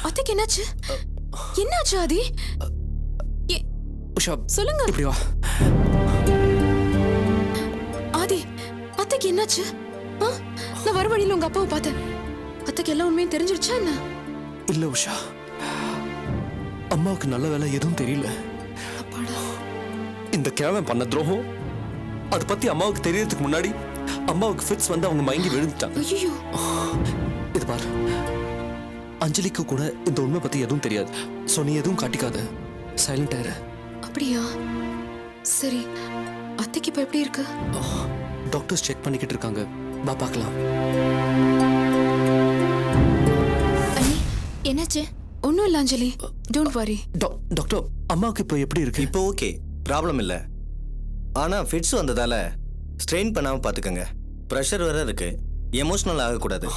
அத்தைக்கு என்னாச்சு? என்னாச்சு ஆதி? உஷா சொல்லுங்க. இப்படி வா. ஆதி, அத்தைக்கு என்னாச்சு? நான் வர வழியில உங்க அப்பாவை பார்த்தேன். அத்தைக்கு எல்லா உண்மையும் தெரிஞ்சிருச்சா என்ன? இல்ல உஷா, அம்மாவுக்கு நல்ல வேலை எதுவும் தெரியல. அப்பாடா. இந்த கிழவன் பண்ண துரோகம் அதை பத்தி அம்மாவுக்கு தெரியறதுக்கு முன்னாடி அம்மாவுக்கு ஃபிட்ஸ் வந்து அவங்க மயங்கி விழுந்துட்டாங்க. ஐயோ. இது பாரு, அஞ்சலிக்கு கூட இந்த உண்மை பத்தி எதுவும் தெரியாது. சோ நீ எதுவும் காட்டிக்காத, சைலண்ட் ஆயிரு. அப்படியா? சரி, அத்தைக்கு இப்ப எப்படி இருக்கு? டாக்டர்ஸ் செக் பண்ணிக்கிட்டு இருக்காங்க, வா பார்க்கலாம். அண்ணி, என்னாச்சு? ஒன்றும் இல்லை அஞ்சலி, டோன்ட் வரி. டாக்டர், அம்மாவுக்கு இப்போ எப்படி இருக்கு? இப்போ ஓகே, ப்ராப்ளம் இல்லை. ஆனால் ஃபிட்ஸ் வந்ததால ஸ்ட்ரெயின் பண்ணாமல் பார்த்துக்கோங்க. ப்ரெஷர் வேற இருக்கு, எமோஷனல் ஆகக்கூடாது.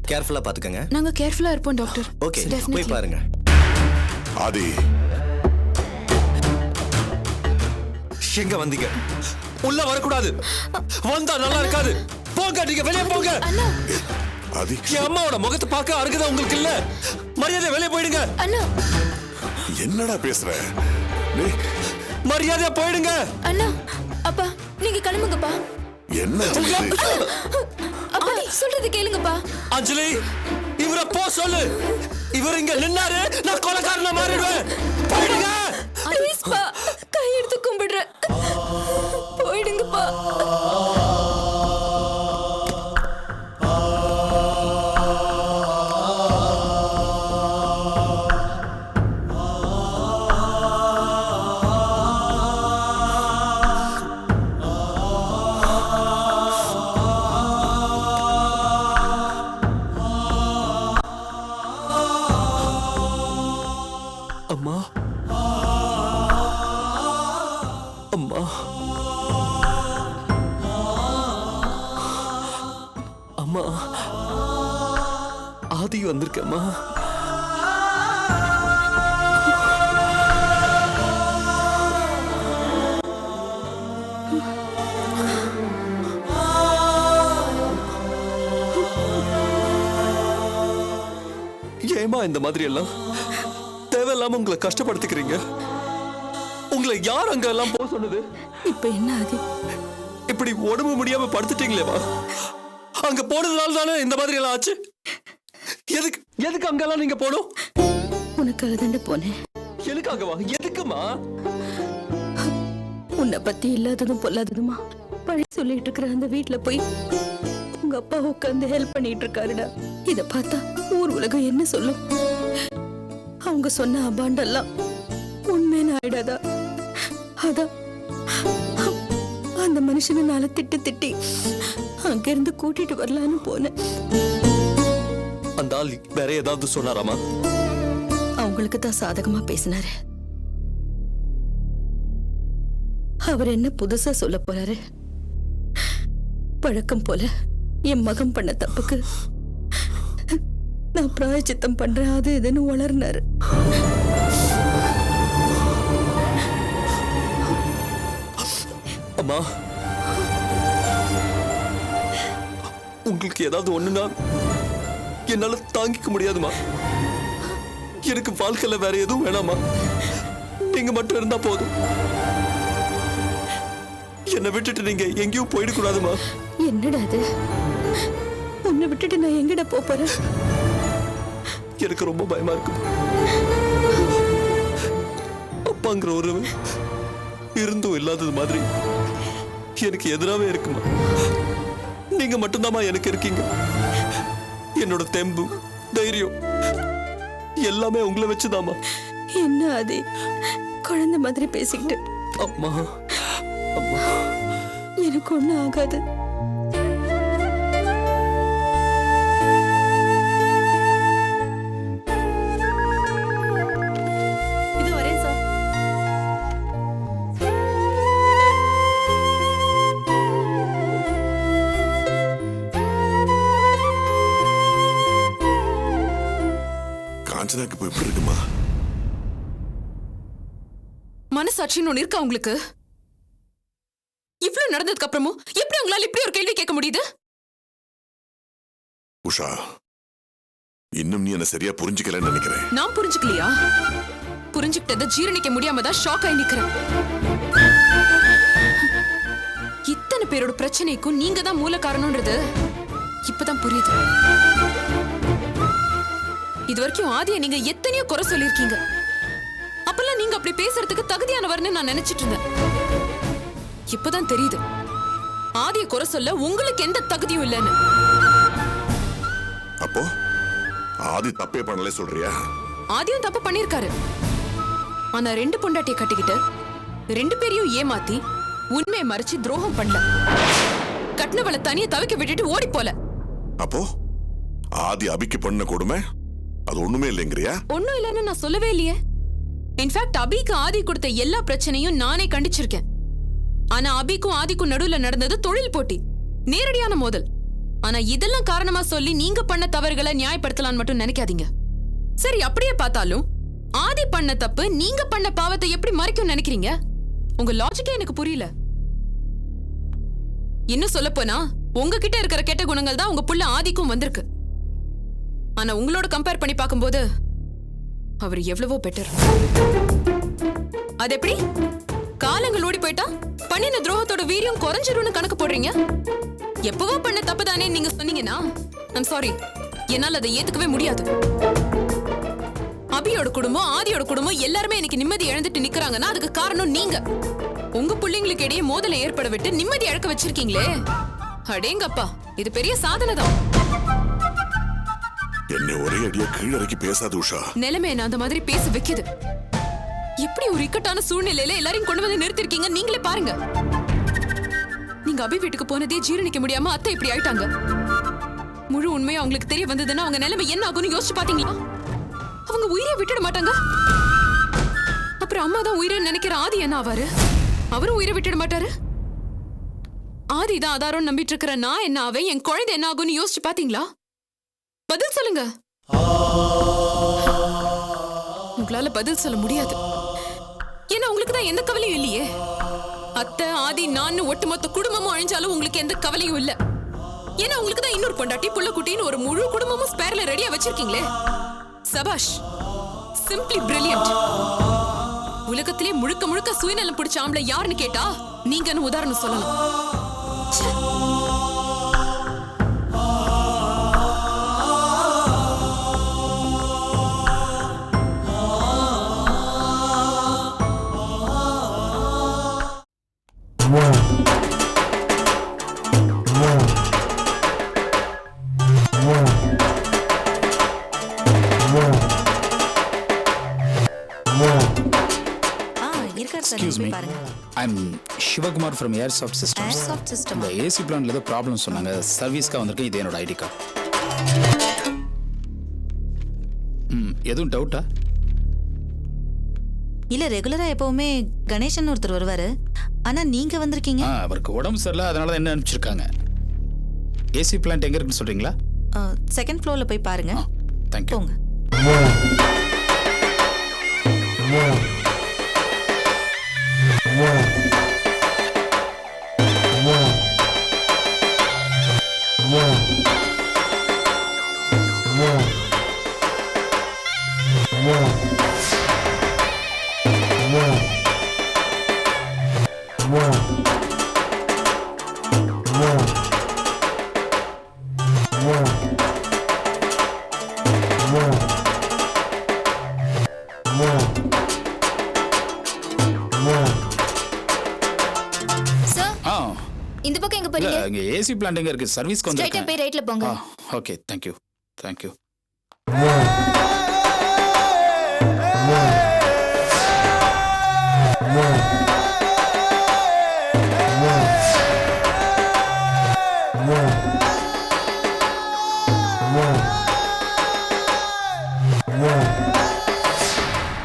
கேர்ஃபுல்லாக பார்த்துக்கோங்க. நாங்கள் கேர்ஃபுல்லாக இருப்போம் டாக்டர். ஓகே, போய் பாருங்க. ஆதி, எங்க வந்தீங்க? உள்ள வரக்கூடாது, வந்தா நல்லா இருக்காது. போங்க, நீங்க வெளியே போங்க. ஆதி, என் அம்மாவோட முகத்தை பார்க்க அருகதா உங்களுக்கு இல்ல. மரியாதை வெளியே போயிடுங்க. அண்ணா, என்னடா பேசுற? மரியாதையா போயிடுங்க. அண்ணா, அப்பா நீங்க கிளம்புங்கப்பா. என்ன அப்பா சொல்றது கேளுங்கப்பா. அஞ்சலி, இவரை போ சொல்லு. இவர் இங்க நின்னாரு, நான் கொலைக்காரனா மாறிடுவேன். போயிடுங்க. ப்ளீஸ்ப்பா, கை எடுத்து கும்பிடுறேன், போயிடுங்கப்பா. அம்மா, அம்மா, அம்மா, ஆதி வந்திருக்கம்மா. ஏமா இந்த மாதிரி எல்லாம் தேவையில்லாம உங்களை கஷ்டப்படுத்திக்கிறீங்க? உங்களை யார் அங்க எல்லாம் போக சொன்னது? இப்ப என்ன ஆதி? இப்படி உடம்பு முடியாம படுத்துட்டீங்களேவா? அங்க போனதுனால தானே இந்த மாதிரி எல்லாம் ஆச்சு. எதுக்கு எதுக்கு அங்கெல்லாம் நீங்க போனோம்? உனக்காக தானே போனேன். எதுக்காகவா? எதுக்குமா? உன்னை பத்தி இல்லாததும் பொல்லாததுமா பழி சொல்லிட்டு இருக்கிற அந்த வீட்டுல போய் உங்க அப்பா உட்காந்து ஹெல்ப் பண்ணிட்டு இருக்காருடா. இத பார்த்தா ஊர் உலகம் என்ன சொல்லும்? அவங்க சொன்ன அபாண்டெல்லாம் உண்மைன்னு ஆயிடாதா? அதான் அந்த மனுஷனை நாளை திட்டி திட்டி அங்கிருந்து கூட்டிட்டு வரலான்னு போனேன். அந்த ஆள் வேற ஏதாவது சொன்னாராமா? அவங்களுக்கு தான் சாதகமா பேசினாரு. அவர் என்ன புதுசா சொல்ல போறாரு? பழக்கம் போல என் மகன் பண்ண தப்புக்கு நான் பிராயச்சித்தம் பண்றேன், அது இதுன்னு வளர்னாரு. அம்மா, உங்களுக்கு ஏதாவது ஒண்ணுனா என்னால தாங்கிக்க முடியாதுமா. எனக்கு வாழ்க்கையில வேற எதுவும் வேணாமா. நீங்க மட்டும் இருந்தா போதும். என்னை விட்டுட்டு நீங்க எங்கேயும் போயிடக்கூடாதுமா. என்னடா அது? உன்னை விட்டுட்டு நான் எங்கடா போறேன்? எனக்கு ரொம்ப பயமா இருக்கு. அப்பாங்கிற உறவு இருந்தும் இல்லாதது மாதிரி எனக்கு எதிராவே இருக்குமா. நீங்க மட்டும்தாமா எனக்கு இருக்கீங்க. என்னோட தெம்பு, தைரியம் எல்லாமே உங்களை வச்சுதாமா. என்ன அது குழந்தை மாதிரி பேசிக்கிட்டு? அம்மா, அம்மா, எனக்கு ஒண்ணும் ஆகாது. காஞ்சனாக்கு இப்ப எப்படி இருக்குமா? மனசாட்சின்னு ஒண்ணு இருக்கா உங்களுக்கு? இவ்வளவு நடந்ததுக்கு அப்புறமும் எப்படி உங்களால இப்படி ஒரு கேள்வி கேட்க முடியுது? உஷா, இன்னும் நீ என்ன சரியா புரிஞ்சுக்கலன்னு நினைக்கிறேன். நான் புரிஞ்சுக்கலையா? புரிஞ்சுக்கிட்டதை ஜீரணிக்க முடியாம தான் ஷாக் ஆகி நிக்கிறேன். இத்தனை பேரோட பிரச்சனைக்கும் நீங்க தான் மூல காரணம்ன்றது இப்பதான் புரியுது. இது வரைக்கும் ஆதியை நீங்க எத்தனையோ குறை சொல்லிருக்கீங்க. அப்பெல்லாம் நீங்க அப்படி பேசுறதுக்கு தகுதியானவர்னு நான் நினைச்சிட்டு இருந்தேன். இப்பதான் தெரியுது ஆதியை குறை சொல்ல உங்களுக்கு எந்த தகுதியும் இல்லைன்னு. அப்போ ஆதி தப்பே பண்ணல சொல்றியா? ஆதியும் தப்பு பண்ணிருக்காரு. ஆனா 2 பொண்டாட்டியை கட்டிக்கிட்டு 2 பேரையும் ஏமாத்தி உண்மையை மறைச்சு துரோகம் பண்ணல. கட்டினவளை தனியா தவிக்க விட்டுட்டு ஓடி போல. அப்போ ஆதி அபிக்கு பண்ண கொடுமை அது ஒண்ணுமே இல்லைங்கிறியா? ஒண்ணும் இல்லைன்னு நான் சொல்லவே இல்லையே. இன்ஃபேக்ட் அபிக்கு ஆதி கொடுத்த எல்லா பிரச்சனையும் நானே கண்டிச்சிருக்கேன். ஆனா அபிக்கும் ஆதிக்கும் நடுவுல நடந்தது தொழில் போட்டி, நேரடியான மோதல். ஆனா இதெல்லாம் காரணமா சொல்லி நீங்க பண்ண தவறுகளை நியாயப்படுத்தலாம்னு மட்டும் நினைக்காதீங்க. சரி, அப்படியே பார்த்தாலும் ஆதி பண்ண தப்பு நீங்க பண்ண பாவத்தை எப்படி மறைக்கும் நினைக்கிறீங்க? உங்க லாஜிக்கே எனக்கு புரியல. இன்னும் சொல்ல போனா உங்ககிட்ட இருக்கிற கெட்ட குணங்கள் தான் உங்க புள்ள ஆதிக்கும் வந்திருக்கு. ஆனா உங்களோட கம்பேர் பண்ணி பார்க்கும்போது அவர் எவ்வளவோ பெட்டர். அது எப்படி? காலங்கள் ஓடி போயிட்டா பண்ணின துரோகத்தோட வீரியம் குறைஞ்சிரும்னு கணக்கு போடுறீங்க. எப்பவோ பண்ண தப்பு தானே நீங்க சொன்னீங்கன்னா ஐம் சாரி, என்னால அதை ஏத்துக்கவே முடியாது. அபியோட குடும்பம் ஆதியோட குடும்பம் எல்லாருமே எனக்கு நிம்மதி இழந்துட்டு நிக்கிறாங்கன்னா அதுக்கு காரணம் நீங்க. உங்க பிள்ளைங்களுக்கு இடையே மோதலை ஏற்பட விட்டு நிம்மதி இழக்க வச்சிருக்கீங்களே, அடேங்கப்பா, இது பெரிய சாதனை தான். என்ன ஒரே அடியா கீழறக்கி பேசாத உஷா. நிலைமை என்ன அந்த மாதிரி பேச வைக்குது. எப்படி ஒரு இக்கட்டான சூழ்நிலையில எல்லாரையும் கொண்டு வந்து நிறுத்திருக்கீங்க நீங்களே பாருங்க. நீங்க அபி வீட்டுக்கு போனதே ஜீரணிக்க முடியாம அத்தை இப்படி ஆயிட்டாங்க. முழு உண்மையா அவங்களுக்கு தெரிய வந்ததுன்னா அவங்க நிலைமை என்ன ஆகும்னு யோசிச்சு பாத்தீங்களா? அவங்க உயிரை விட்டுட மாட்டாங்க. அப்புறம் அம்மா தான் உயிரை நினைக்கிற ஆதி என்ன ஆவாரு? அவரும் உயிரை விட்டுட மாட்டாரு. ஆதி தான் ஆதாரம் நம்பிட்டு இருக்கிற நான் என்ன ஆவேன், என் குழந்தை என்ன ஆகும்னு யோசிச்சு பாத்தீங்களா? பதில் சொல்லுங்க. உங்களால பதில் சொல்ல முடியாது. ஏன்னா உங்களுக்கு தான் எந்த கவலையும் இல்லையே. அத்தை ஆதி நான் ஒட்டுமொத்த குடும்பமும் அழிஞ்சாலும் உங்களுக்கு எந்த கவலையும் இல்ல. ஏன்னா உங்களுக்கு தான் இன்னொரு பொண்டாட்டி புள்ள குட்டின்னு ஒரு முழு குடும்பமும் ஸ்பேர்ல ரெடியா வச்சிருக்கீங்களே. சபாஷ், சிம்பிளி பிரில்லியன்ட். உலகத்திலே முழுக்க முழுக்க சுயநலம் பிடிச்ச ஆம்பளை யாருன்னு கேட்டா நீங்கன்னு உதாரணம் சொல்லலாம். Excuse me. I'm Shivakumar from Airsoft Systems. Airsoft System. இந்த ஏசி பிளான்ல ஏதோ ப்ராப்ளம் சொன்னாங்க. சர்வீஸ்க்காக வந்திருக்கேன். இது என்னோட ஐடி கார்டு. எதுவும் டவுட்டா? இல்ல, ரெகுலரா எப்பவுமே கணேசன் ஒருத்தர் வருவாரு. ஆனா நீங்க வந்திருக்கீங்க. அவருக்கு உடம்பு சரியில்லை, அதனால தான் என்ன அனுப்பிச்சிருக்காங்க. ஏசி பிளான்ட் எங்க இருக்குன்னு சொல்றீங்களா? செகண்ட் ஃப்ளோர்ல போய் பாருங்க. தேங்க்யூ. போங்க. இந்த பக்கம் எங்க போறீங்க? இங்க ஏசி பிளான்ட் எங்க இருக்கு? சர்வீஸ்க்கு ஸ்ட்ரைட்டா வந்திருக்கேன். போய் ரைட்ல போங்க. Okay, thank you. தேங்க்யூ.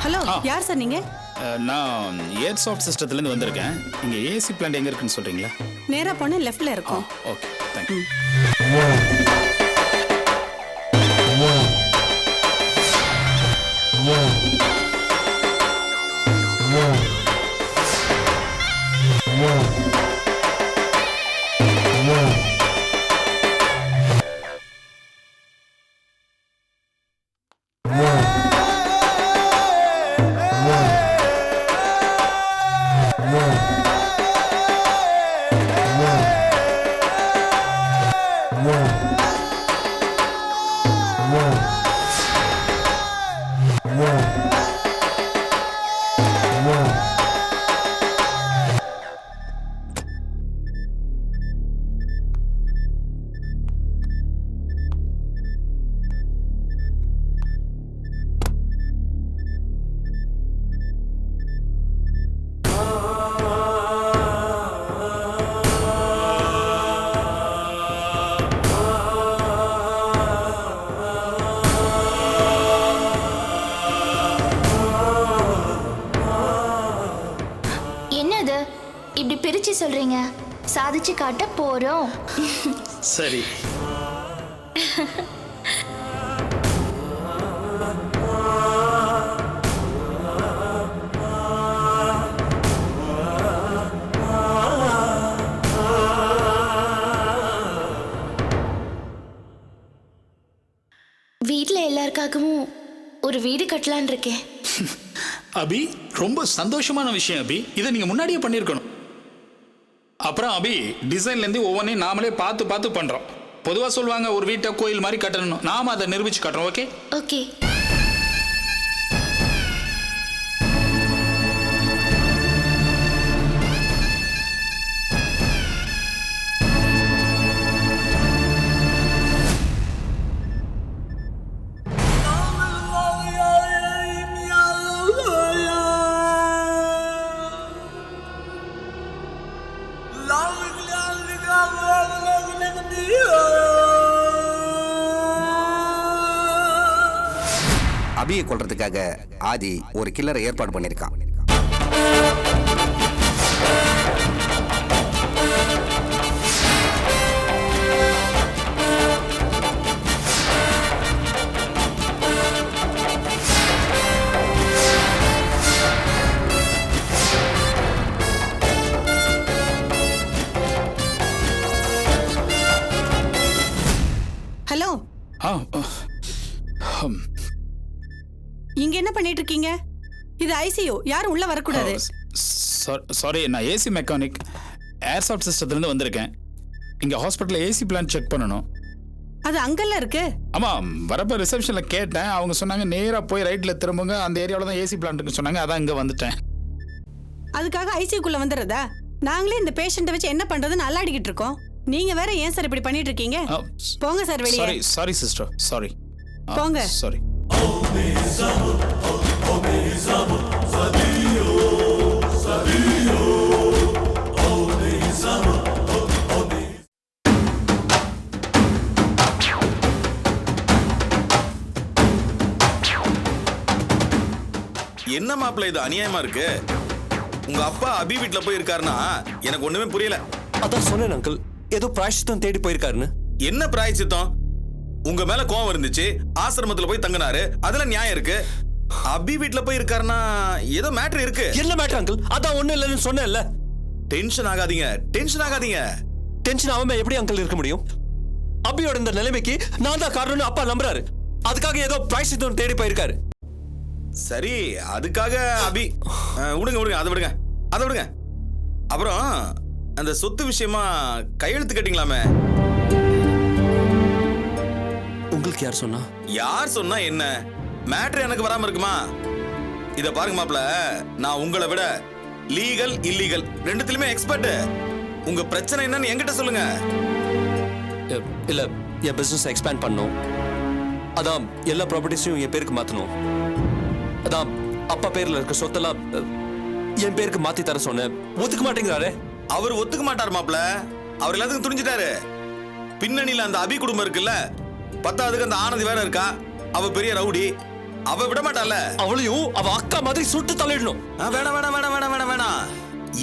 ஹலோ, யார் சார் நீங்க? நான் ஏர்சாஃப்ட் சிஸ்டத்துலேருந்து வந்திருக்கேன். இங்கே ஏசி பிளான்ட் எங்கே இருக்குன்னு சொல்கிறீங்களா? நேரா போனா லெஃப்ட்ல இருக்கும். Okay, thank you. சொல்றீங்க? சாதிச்சு காட்ட போறோம். சரி. வீட்ல எல்லாருக்காகவும் ஒரு வீடு கட்டலான் இருக்கேன். அபி, ரொம்ப சந்தோஷமான விஷயம் அபி. இதை நீங்க முன்னாடியே பண்ணியிருக்கணும். அப்புறம் அபி, டிசைன்லேருந்து ஒவ்வொன்றையும் நாமளே பார்த்து பார்த்து பண்றோம். பொதுவாக சொல்லுவாங்க ஒரு வீட்டை கோயில் மாதிரி கட்டணும். நாம அதை நிரூபிச்சு காட்டுறோம். Okay okay. அபியை கொல்றதுக்காக ஆதி ஒரு கில்லரை ஏற்பாடு பண்ணியிருக்கான். ஹலோ, இங்க என்ன பண்ணிட்டு இருக்கீங்க? இது ஐசியூ, யாரும் உள்ள வரக்கூடாது. சாரி, நான் ஏசி மெக்கானிக் ஏர்சாஃப்ட் சிஸ்டத்துலேருந்து வந்திருக்கேன். இங்கே ஹாஸ்பிட்டலில் ஏசி பிளான் செக் பண்ணணும். அது அங்கெல்லாம் இருக்கு. ஆமாம், வரப்போ ரிசப்ஷனில் கேட்டேன். அவங்க சொன்னாங்க நேராக போய் ரைட்டில் திரும்புங்க, அந்த ஏரியாவில் தான் ஏசி பிளான் இருக்குன்னு சொன்னாங்க. அதான் இங்கே வந்துட்டேன். அதுக்காக ஐசியூக்குள்ள வந்துடுறதா? நாங்களே இந்த பேஷண்ட்டை வச்சு என்ன பண்றதுன்னு அல்லாடிக்கிட்டு இருக்கோம். நீங்க வேற ஏன் சார் இப்படி பண்ணிட்டு இருக்கீங்க? போங்க சார் வெளியே. Sorry sister, sorry. போங்க. சாரி. என்ன மாப்பிள்ள இது அநியாயமா இருக்கு? உங்க அப்பா அபி வீட்ல போய் இருக்காருன்னா எனக்கு ஒண்ணுமே புரியல. அதான் சொன்னேன் அங்கிள், ஏதோ பிராயச்சித்தம் தேடி போயிருக்காருன்னு. என்ன பிராயச்சித்தம்? உங்க மேல கோவம் இருந்துச்சு, ஆசிரமத்துல போய் தங்கினாரு, அதுல நியாயம் இருக்கு. அபி வீட்ல போய் இருக்காருன்னா ஏதோ மேட்டர் இருக்கு. என்ன மேட்டர் அங்கிள்? அதான் ஒண்ணு இல்லைன்னு சொன்னேன்ல. டென்ஷன் ஆகாதீங்க, டென்ஷன் ஆகாதீங்க. டென்ஷன் ஆகாம எப்படி அங்கிள் இருக்க முடியும்? அபியோட இந்த நிலைமைக்கு நான் தான் காரணம்னு அப்பா நம்புறாரு. அதுக்காக ஏதோ பிராயச்சித்தம் தேடி போயிருக்காரு. சரி, அதுக்காக அபி விடுங்க விடுங்க, அதை விடுங்க, அதை விடுங்க. அப்புறம் அந்த சொத்து விஷயமா கையெழுத்து கட்டிங்களாமே, உங்களுக்கு யார் சொன்னா? யார் சொன்னா என்ன? மேட்ரு எனக்கு வராம இருக்குமா? இத பாருங்க மாப்ள, நான் உங்களை விட லீகல் இல்லீகல் ரெண்டுத்திலுமே எக்ஸ்பர்ட். உங்க பிரச்சனை என்னன்னு என்கிட்ட சொல்லுங்க. இல்ல, என் பிசினஸ் எக்ஸ்பேண்ட் பண்ணணும். அதான் எல்லா ப்ராப்பர்ட்டிஸையும் என் பேருக்கு மாத்தணும். அதான் அப்பா பேர்ல இருக்க சொத்தெல்லாம் என் பேருக்கு மாத்தி தர சொன்னேன். ஒத்துக்க மாட்டேங்கிறாரு. அவர் ஒத்துக்க மாட்டார் மாப்ள. அவர் எல்லாத்துக்கும் துணிஞ்சிட்டாரு. பின்னணியில அந்த அபி குடும்பம் இருக்குல்ல, பத்தாவதுக்கு அந்த ஆனந்தி வேற இருக்கா. அவ பெரிய ரவுடி, அவ விட மாட்டால. அவளையும் அவ அக்கா மாதிரி சுட்டு தள்ளிடணும். வேணாம் வேணாம் வேணாம் வேணாம் வேணாம் வேணாம்.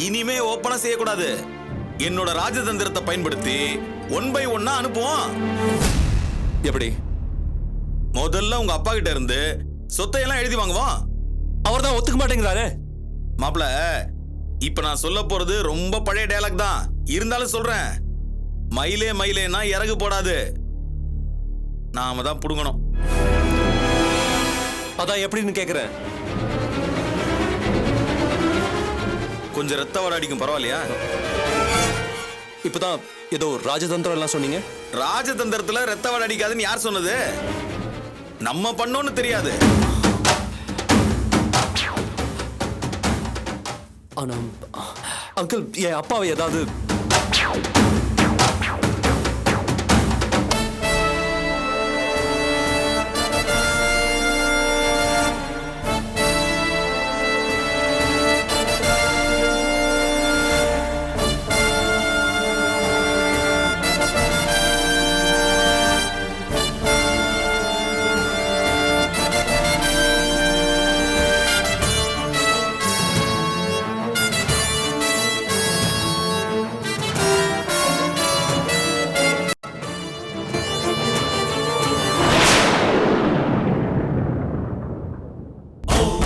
இனிமே ஓப்பனா செய்யக்கூடாது. என்னோட ராஜதந்திரத்தை பயன்படுத்தி 1 by 1 அனுப்புவோம். எப்படி? முதல்ல உங்க அப்பா கிட்ட இருந்து சொத்தை எல்லாம் எழுதி வாங்குவோம். அவர் தான் ஒத்துக்க மாட்டேங்கிறாரு. மாப்ள, இப்ப நான் சொல்ல போறது ரொம்ப பழைய டயலாக் தான், இருந்தாலும் சொல்றேன். மயிலே மயிலேனா இறகு போடாது, நாம தான் புடுங்கணும். அதான் எப்படின்னு கேக்குறேன். கொஞ்சம் ரத்த வர அடிக்கும், பரவாயில்லையா? இப்பதான் ஏதோ ராஜதந்திரம் எல்லாம் சொன்னீங்க. ராஜதந்திரத்துல ரத்த வர அடிக்காதுன்னு யார் சொன்னது? நம்ம பண்ணோன்னு தெரியாது. ஆனா அங்கிள், என் அப்பாவை ஏதாவது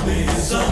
Mesa